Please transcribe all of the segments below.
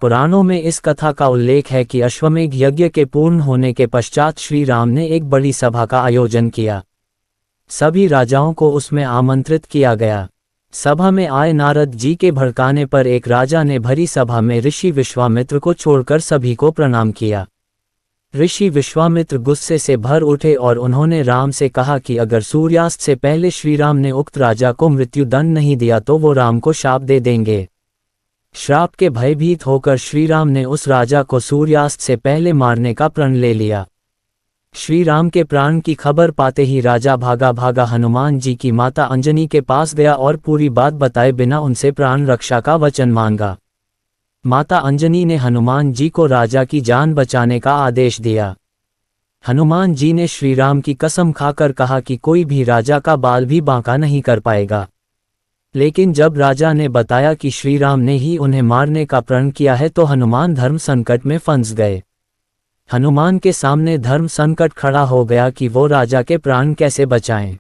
पुराणों में इस कथा का उल्लेख है कि अश्वमेध यज्ञ के पूर्ण होने के पश्चात श्री राम ने एक बड़ी सभा का आयोजन किया। सभी राजाओं को उसमें आमंत्रित किया गया। सभा में आए नारद जी के भड़काने पर एक राजा ने भरी सभा में ऋषि विश्वामित्र को छोड़कर सभी को प्रणाम किया। ऋषि विश्वामित्र गुस्से से भर उठे और उन्होंने राम से कहा कि अगर सूर्यास्त से पहले श्री राम ने उक्त राजा को मृत्युदंड नहीं दिया तो वो राम को शाप दे देंगे। श्राप के भयभीत होकर श्री राम ने उस राजा को सूर्यास्त से पहले मारने का प्रण ले लिया। श्री राम के प्राण की खबर पाते ही राजा भागा भागा हनुमान जी की माता अंजनी के पास गया और पूरी बात बताए बिना उनसे प्राण रक्षा का वचन मांगा। माता अंजनी ने हनुमान जी को राजा की जान बचाने का आदेश दिया। हनुमान जी ने श्री राम की कसम खाकर कहा कि कोई भी राजा का बाल भी बांका नहीं कर पाएगा। लेकिन जब राजा ने बताया कि श्री राम ने ही उन्हें मारने का प्रण किया है तो हनुमान धर्म संकट में फंस गए। हनुमान के सामने धर्म संकट खड़ा हो गया कि वो राजा के प्राण कैसे बचाएं।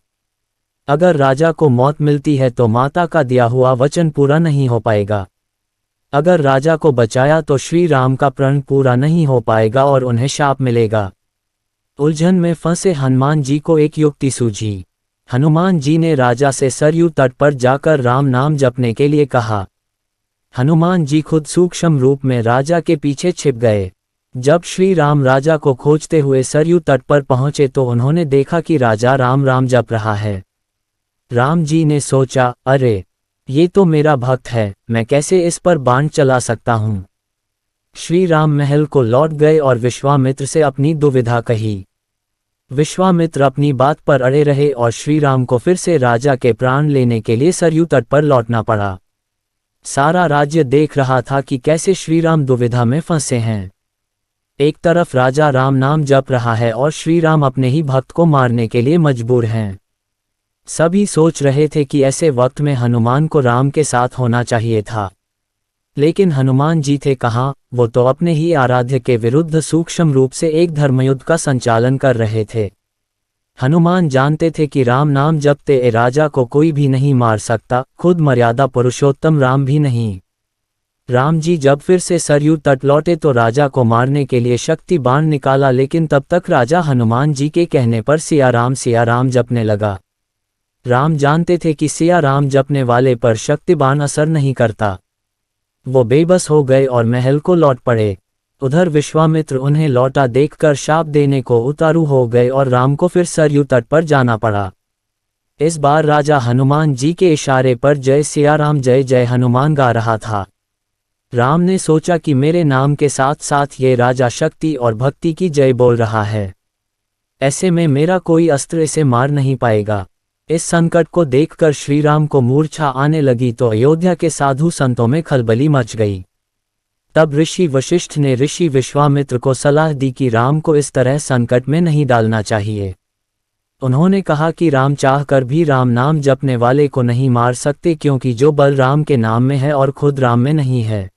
अगर राजा को मौत मिलती है तो माता का दिया हुआ वचन पूरा नहीं हो पाएगा। अगर राजा को बचाया तो श्री राम का प्रण पूरा नहीं हो पाएगा और उन्हें शाप मिलेगा। उलझन में फंसे हनुमान जी को एक युक्ति सूझी। हनुमान जी ने राजा से सरयू तट पर जाकर राम नाम जपने के लिए कहा। हनुमान जी खुद सूक्ष्म रूप में राजा के पीछे छिप गए। जब श्री राम राजा को खोजते हुए सरयू तट पर पहुंचे तो उन्होंने देखा कि राजा राम राम जप रहा है। राम जी ने सोचा, अरे ये तो मेरा भक्त है, मैं कैसे इस पर बाण चला सकता हूँ। श्री राम महल को लौट गए और विश्वामित्र से अपनी दुविधा कही। विश्वामित्र अपनी बात पर अड़े रहे और श्री राम को फिर से राजा के प्राण लेने के लिए सरयू तट पर लौटना पड़ा। सारा राज्य देख रहा था कि कैसे श्री राम दुविधा में फंसे हैं। एक तरफ राजा राम नाम जप रहा है और श्री राम अपने ही भक्त को मारने के लिए मजबूर हैं। सभी सोच रहे थे कि ऐसे वक्त में हनुमान को राम के साथ होना चाहिए था, लेकिन हनुमान जी थे कहाँ, वो तो अपने ही आराध्य के विरुद्ध सूक्ष्म रूप से एक धर्मयुद्ध का संचालन कर रहे थे। हनुमान जानते थे कि राम नाम जपते राजा को कोई भी नहीं मार सकता, खुद मर्यादा पुरुषोत्तम राम भी नहीं। राम जी जब फिर से सरयू तट लौटे तो राजा को मारने के लिए शक्ति बाण निकाला, लेकिन तब तक राजा हनुमान जी के कहने पर सिया राम जपने लगा। राम जानते थे कि सिया राम जपने वाले पर शक्ति बाण असर नहीं करता। वो बेबस हो गए और महल को लौट पड़े। उधर विश्वामित्र उन्हें लौटा देखकर शाप देने को उतारू हो गए और राम को फिर सरयू तट पर जाना पड़ा। इस बार राजा हनुमान जी के इशारे पर जय सिया राम जय जय हनुमान गा रहा था। राम ने सोचा कि मेरे नाम के साथ साथ ये राजा शक्ति और भक्ति की जय बोल रहा है, ऐसे में मेरा कोई अस्त्र इसे मार नहीं पाएगा। इस संकट को देखकर श्री राम को मूर्छा आने लगी तो अयोध्या के साधु संतों में खलबली मच गई। तब ऋषि वशिष्ठ ने ऋषि विश्वामित्र को सलाह दी कि राम को इस तरह संकट में नहीं डालना चाहिए। उन्होंने कहा कि राम चाहकर भी राम नाम जपने वाले को नहीं मार सकते, क्योंकि जो बल राम के नाम में है और खुद राम में नहीं है।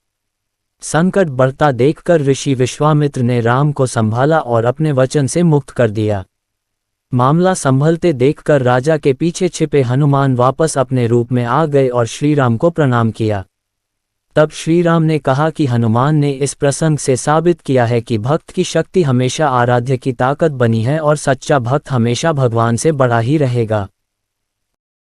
संकट बढ़ता देखकर ऋषि विश्वामित्र ने राम को संभाला और अपने वचन से मुक्त कर दिया। मामला संभलते देखकर राजा के पीछे छिपे हनुमान वापस अपने रूप में आ गए और श्री राम को प्रणाम किया। तब श्री राम ने कहा कि हनुमान ने इस प्रसंग से साबित किया है कि भक्त की शक्ति हमेशा आराध्य की ताकत बनी है और सच्चा भक्त हमेशा भगवान से बड़ा ही रहेगा।